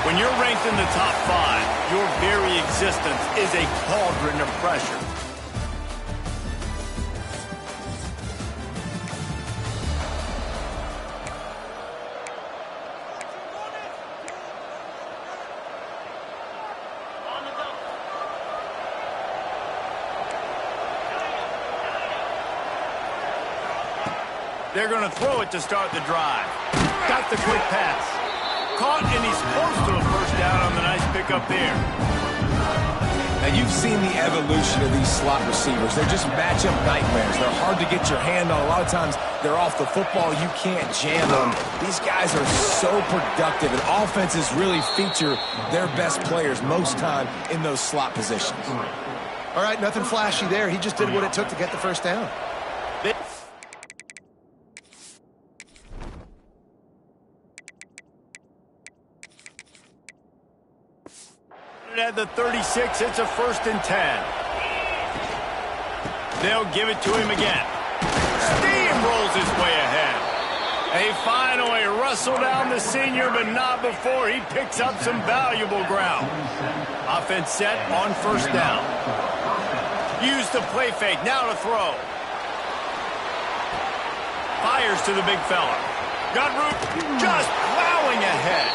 When you're ranked in the top 5, your very existence is a cauldron of pressure. They're going to throw it to start the drive. Got the quick pass. Caught, and he's close to a first down on the nice pickup there. Now, you've seen the evolution of these slot receivers. They're just matchup nightmares. They're hard to get your hand on. A lot of times, they're off the football. You can't jam them. These guys are so productive, and offenses really feature their best players most time in those slot positions. All right, nothing flashy there. He just did what it took to get the first down. At the 36, it's a 1st and 10. They'll give it to him again. Steamrolls his way ahead. They finally wrestle down the senior, but not before he picks up some valuable ground. Offense set on 1st down. Use the play fake, now to throw. Fires to the big fella. Got room, just plowing ahead.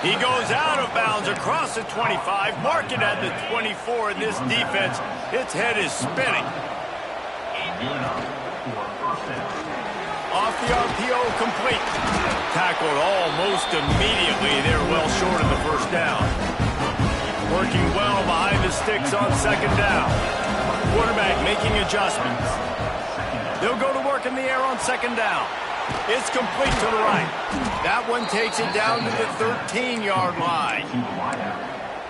He goes out of bounds across the 25, mark it at the 24, and this defense, its head is spinning. Off the RPO, complete. Tackled almost immediately. They're well short of the first down. Working well behind the sticks on 2nd down. Quarterback making adjustments. They'll go to work in the air on 2nd down. It's complete to the right. That one takes it down to the 13-yard line.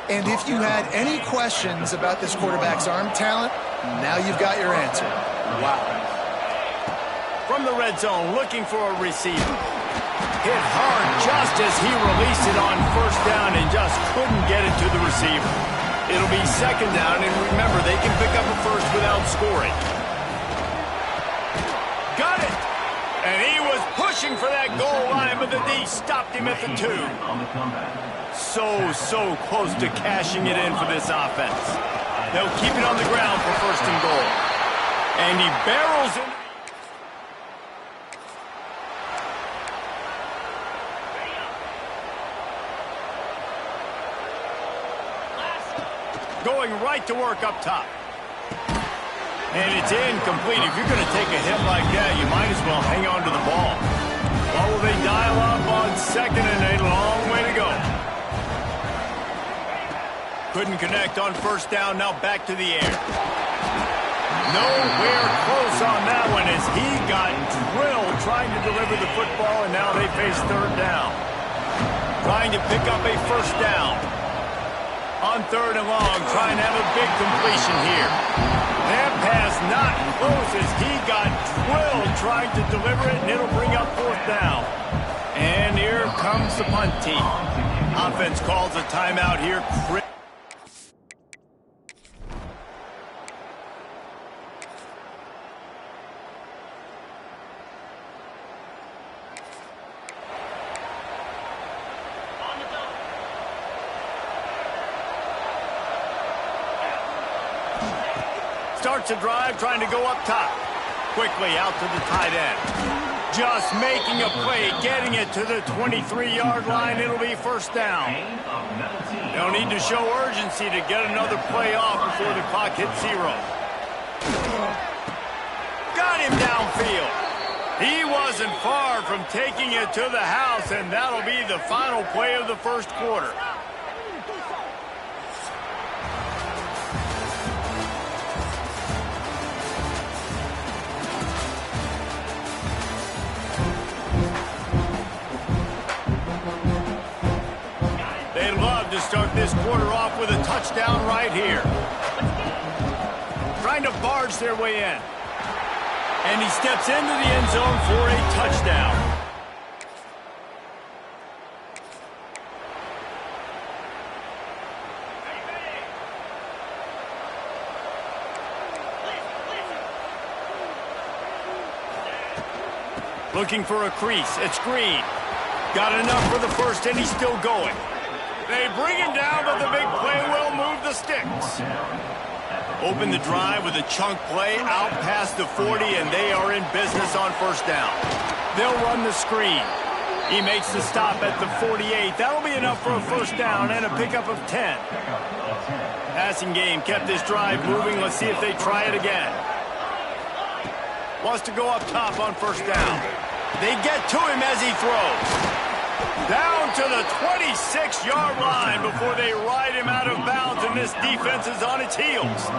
And if you had any questions about this quarterback's arm talent, now you've got your answer. Wow. From the red zone, looking for a receiver. Hit hard just as he released it on 1st down and just couldn't get it to the receiver. It'll be 2nd down, and remember, they can pick up a first without scoring. Got it! And he was pushing for that goal line, but the D stopped him at the 2. So close to cashing it in for this offense. They'll keep it on the ground for 1st and goal. And he barrels in. Going right to work up top. And it's incomplete. If you're going to take a hit like that, you might as well hang on to the ball. What will they dial up on 2nd and a long way to go? Couldn't connect on 1st down, now back to the air. Nowhere close on that one as he got drilled trying to deliver the football, and now they face 3rd down. Trying to pick up a 1st down. On 3rd and long, trying to have a big completion here. That pass not close as he got drilled trying to deliver it, and it'll bring up 4th down. And here comes the punt team. Offense calls a timeout here. Starts a drive, trying to go up top. Quickly out to the tight end. Just making a play, getting it to the 23-yard line. It'll be 1st down. They'll need to show urgency to get another play off before the clock hits 0. Got him downfield. He wasn't far from taking it to the house, and that'll be the final play of the 1st quarter. To start this quarter off with a touchdown right here. Trying to barge their way in. And he steps into the end zone for a touchdown. Looking for a crease. It's Green. Got enough for the 1st, and he's still going. They bring him down, but the big play will move the sticks. Open the drive with a chunk play out past the 40, and they are in business on first down. They'll run the screen. He makes the stop at the 48. That'll be enough for a first down and a pickup of 10. Passing game kept this drive moving. Let's see if they try it again. Wants to go up top on first down. They get to him as he throws. Down to the 26-yard line before they ride him out of bounds, and this defense is on its heels.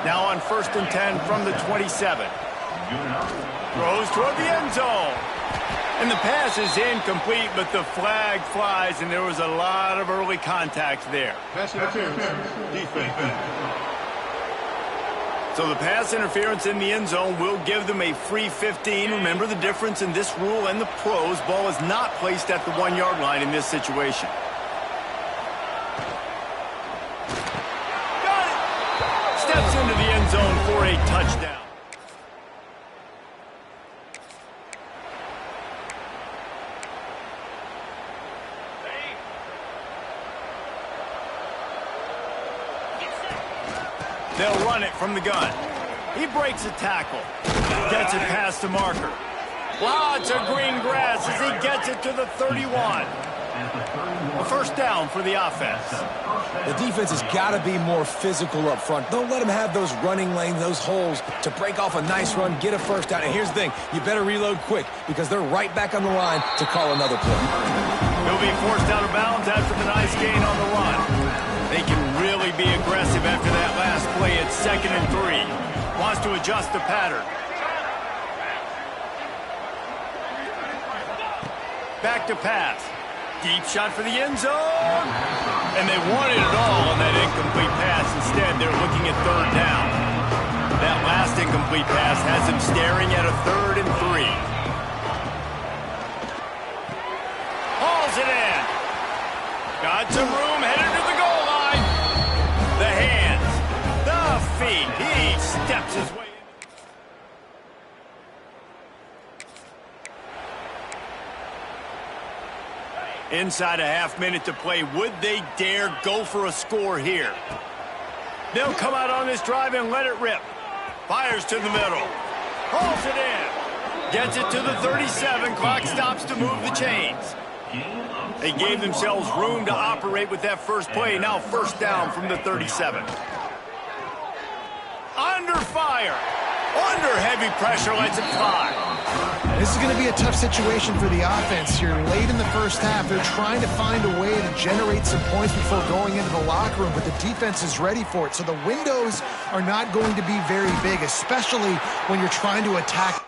Now on 1st and 10 from the 27. Throws toward the end zone. And the pass is incomplete, but the flag flies, and there was a lot of early contact there. Pass interference, defense. So the pass interference in the end zone will give them a free 15. Remember the difference in this rule and the pros. Ball is not placed at the 1-yard line in this situation. Got it! Steps into the end zone for a touchdown. They'll run it from the gun. He breaks a tackle. Gets it past the marker. Lots of green grass as he gets it to the 31. A first down for the offense. The defense has got to be more physical up front. Don't let them have those running lanes, those holes to break off a nice run, get a first down. And here's the thing, you better reload quick because they're right back on the line to call another play. He'll be forced out of bounds after the nice gain on the run. They can really be aggressive after that last play. It's 2nd and 3. Wants to adjust the pattern. Back to pass. Deep shot for the end zone. And they wanted it all on that incomplete pass. Instead, they're looking at 3rd down. That last incomplete pass has them staring at a 3rd and 3. Hauls it in. Got some room, headed to the goal line. The hands, the feet. He steps his way in. Inside a half-minute to play. Would they dare go for a score here? They'll come out on this drive and let it rip. Fires to the middle. Hauls it in. Gets it to the 37. Clock stops to move the chains. They gave themselves room to operate with that first play. Now first down from the 37. Under fire. Under heavy pressure, lets it fly. This is going to be a tough situation for the offense here. Late in the first half, they're trying to find a way to generate some points before going into the locker room, but the defense is ready for it. So the windows are not going to be very big, especially when you're trying to attack.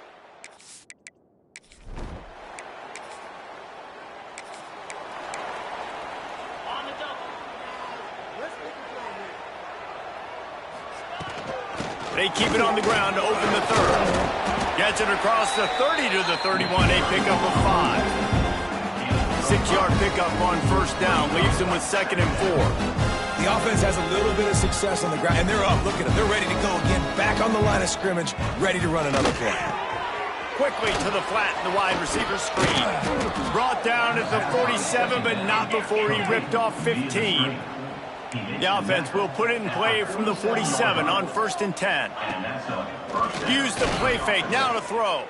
They keep it on the ground to open the 3rd. Gets it across the 30 to the 31. A pickup of 5. 6-yard pickup on first down. Leaves them with 2nd and 4. The offense has a little bit of success on the ground, and they're up. Look at them. They're ready to go again. Back on the line of scrimmage, ready to run another play. Quickly to the flat, the wide receiver screen. Brought down at the 47, but not before he ripped off 15. The offense will put it in play from the 47 on 1st and 10. Use the play fake, now to throw.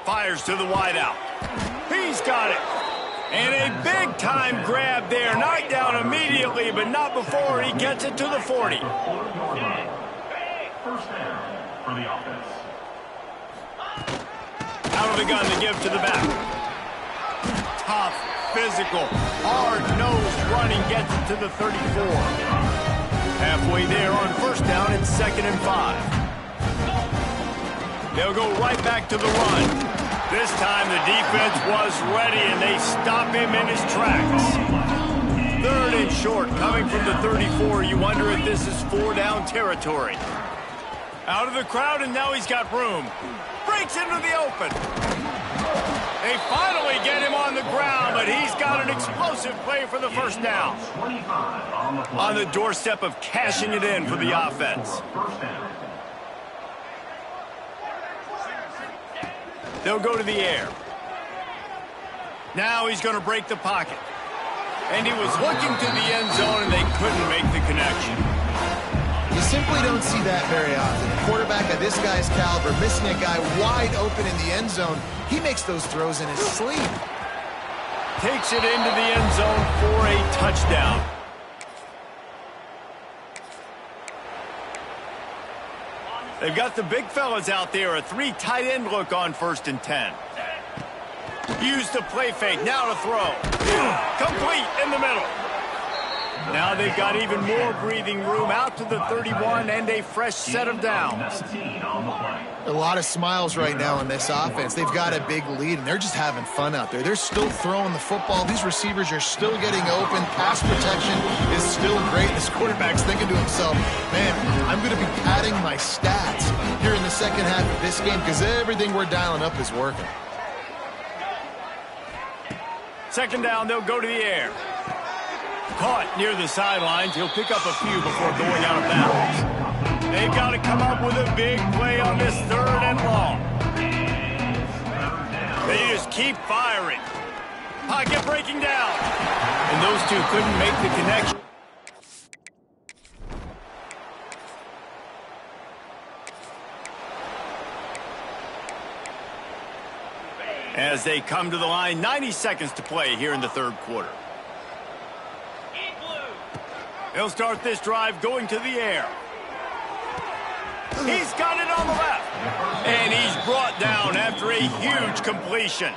Fires to the wideout. He's got it. And a big-time grab there. Knocked down immediately, but not before he gets it to the 40. First down for the offense. Out of the gun to give to the back. Tough, physical, hard-nosed running gets it to the 34. Halfway there on first down, it's 2nd and 5. They'll go right back to the run. This time the defense was ready, and they stop him in his tracks. 3rd and short, coming from the 34. You wonder if this is 4-down territory. Out of the crowd, and now he's got room. Breaks into the open. They finally get him on the ground, but he's got an explosive play for the first down. On the doorstep of cashing it in for the offense. They'll go to the air. Now he's going to break the pocket. And he was looking to the end zone, and they couldn't make the connection. You simply don't see that very often. A quarterback of this guy's caliber missing a guy wide open in the end zone. He makes those throws in his sleep. Takes it into the end zone for a touchdown. They've got the big fellas out there. A 3 tight end look on 1st and 10. Use the play fake. Now to throw. Complete in the middle. Now they've got even more breathing room out to the 31 and a fresh set of downs. A lot of smiles right now in this offense. They've got a big lead, and they're just having fun out there. They're still throwing the football. These receivers are still getting open. Pass protection is still great. This quarterback's thinking to himself, man, I'm going to be padding my stats here in the second half of this game because everything we're dialing up is working. 2nd down, they'll go to the air. Caught near the sidelines. He'll pick up a few before going out of bounds. They've got to come up with a big play on this 3rd and long. They just keep firing. Pocket breaking down. And those two couldn't make the connection. As they come to the line, 90 seconds to play here in the 3rd quarter. He'll start this drive going to the air. He's got it on the left. And he's brought down after a huge completion.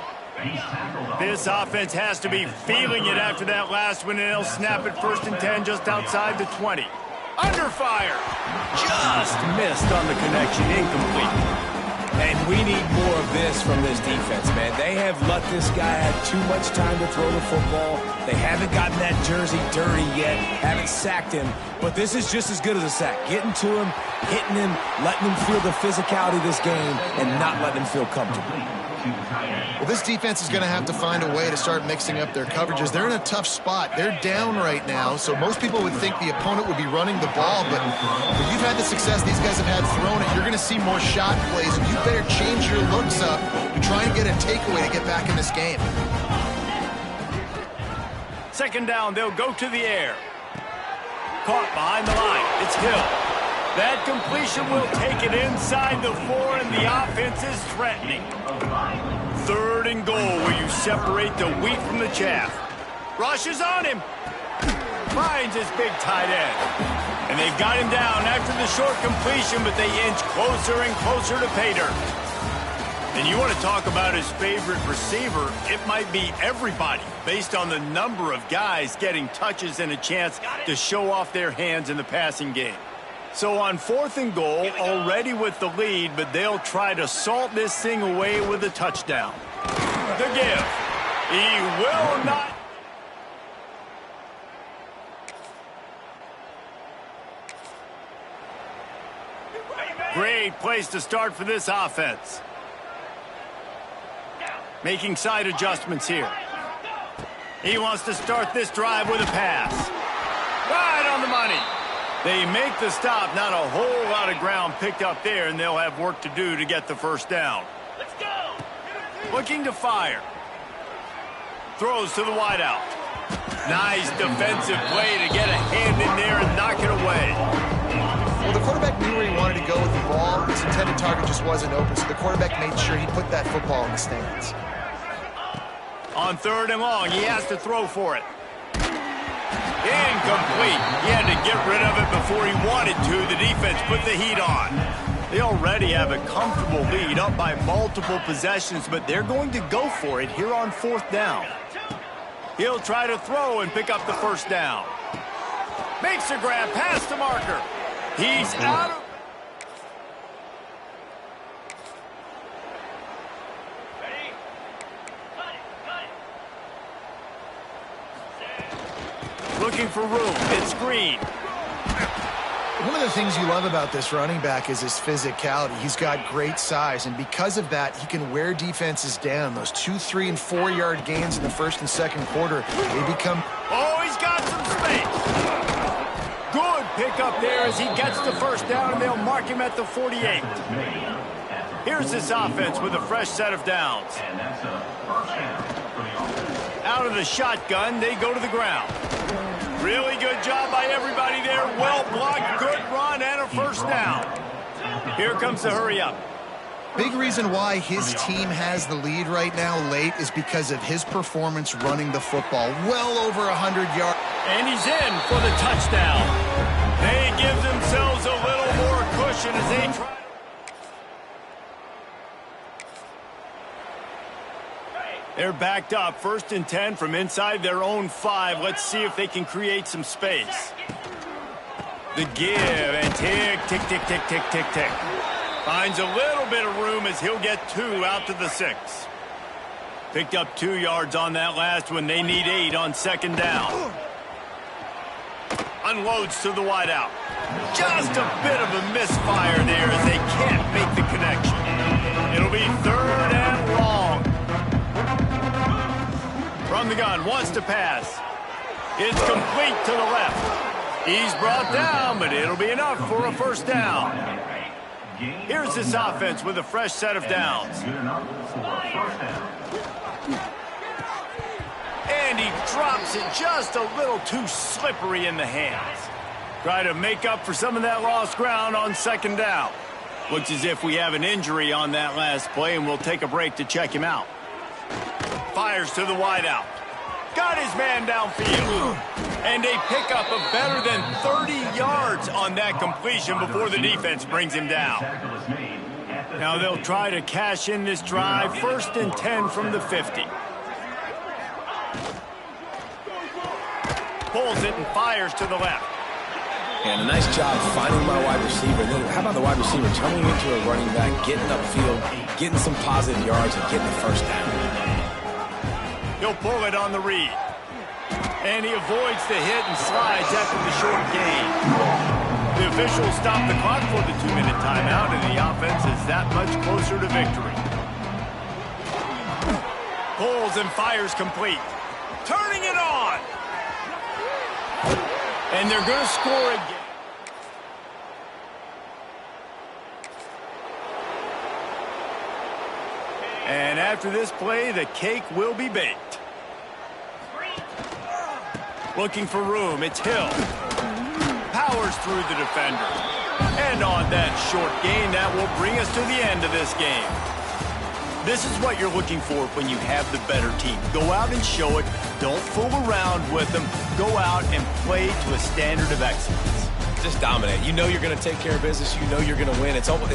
This offense has to be feeling it after that last one, and they'll snap it 1st and 10 just outside the 20. Under fire. Just missed on the connection. Incomplete. And we need more of this from this defense, man. They have let this guy have too much time to throw the football. They haven't gotten that jersey dirty yet, haven't sacked him. But this is just as good as a sack. Getting to him, hitting him, letting him feel the physicality of this game, and not letting him feel comfortable. Well, this defense is going to have to find a way to start mixing up their coverages. They're in a tough spot. They're down right now, so most people would think the opponent would be running the ball, but if you've had the success these guys have had throwing it, you're going to see more shot plays, and you better change your looks up and try and get a takeaway to get back in this game. 2nd down, they'll go to the air. Caught behind the line. It's Hill. That completion will take it inside the 4, and the offense is threatening. 3rd and goal, where you separate the wheat from the chaff. Rushes on him. Finds his big tight end. And they've got him down after the short completion, but they inch closer and closer to pay dirt. And you want to talk about his favorite receiver, it might be everybody, based on the number of guys getting touches and a chance to show off their hands in the passing game. So on 4th and goal, already with the lead, but they'll try to salt this thing away with a touchdown. The give. He will not. Great place to start for this offense. Making side adjustments here. He wants to start this drive with a pass. Right on the money. They make the stop. Not a whole lot of ground picked up there, and they'll have work to do to get the 1st down. Let's go. Looking to fire. Throws to the wideout. Nice defensive play to get a hand in there and knock it away. Well, the quarterback knew where he wanted to go with the ball. His intended target just wasn't open, so the quarterback made sure he put that football in the stands. On 3rd and long, he has to throw for it. Incomplete. He had to get rid of it before he wanted to. The defense put the heat on. They already have a comfortable lead, up by multiple possessions, but they're going to go for it here on 4th down. He'll try to throw and pick up the 1st down. Makes a grab past the marker. He's out of... Looking for room. It's Green. One of the things you love about this running back is his physicality. He's got great size, and because of that, he can wear defenses down. Those 2-, 3-, and 4-yard gains in the 1st and 2nd quarter, they become... Oh, he's got some space. Good pickup there as he gets the 1st down, and they'll mark him at the 48. Here's this offense with a fresh set of downs. And that's a 1st down for the offense. Out of the shotgun, they go to the ground. Really good job by everybody there. Well blocked, good run, and a first down. Here comes the hurry up. Big reason why his team has the lead right now late is because of his performance running the football. Well over 100 yards. And he's in for the touchdown. They give themselves a little more cushion as they try. They're backed up, 1st and 10 from inside their own 5. Let's see if they can create some space. The give, and tick, tick, tick, tick, tick, tick, tick. Finds a little bit of room as he'll get 2 out to the 6. Picked up 2 yards on that last one. They need 8 on 2nd down. Unloads to the wideout. Just a bit of a misfire there as they can't make the connection. It'll be 3rd and long. From the gun, wants to pass. It's complete to the left. He's brought down, but it'll be enough for a first down. Here's this offense with a fresh set of downs. And he drops it just a little too slippery in the hands. Try to make up for some of that lost ground on 2nd down. Looks as if we have an injury on that last play, and we'll take a break to check him out. Fires to the wideout. Got his man downfield. And they pick up a better than 30 yards on that completion before the defense brings him down. Now they'll try to cash in this drive. 1st and 10 from the 50. Pulls it and fires to the left. And a nice job finding my wide receiver. Then how about the wide receiver turning into a running back, getting upfield, getting some positive yards, and getting the first down. He'll pull it on the read. And he avoids the hit and slides after the short gain. The officials stop the clock for the 2-minute timeout, and the offense is that much closer to victory. Pulls and fires complete. Turning it on! And they're going to score again. And after this play, the cake will be baked. Looking for room, it's Hill. Powers through the defender. And on that short gain, that will bring us to the end of this game. This is what you're looking for when you have the better team. Go out and show it. Don't fool around with them. Go out and play to a standard of excellence. Just dominate. You know you're going to take care of business. You know you're going to win. It's almost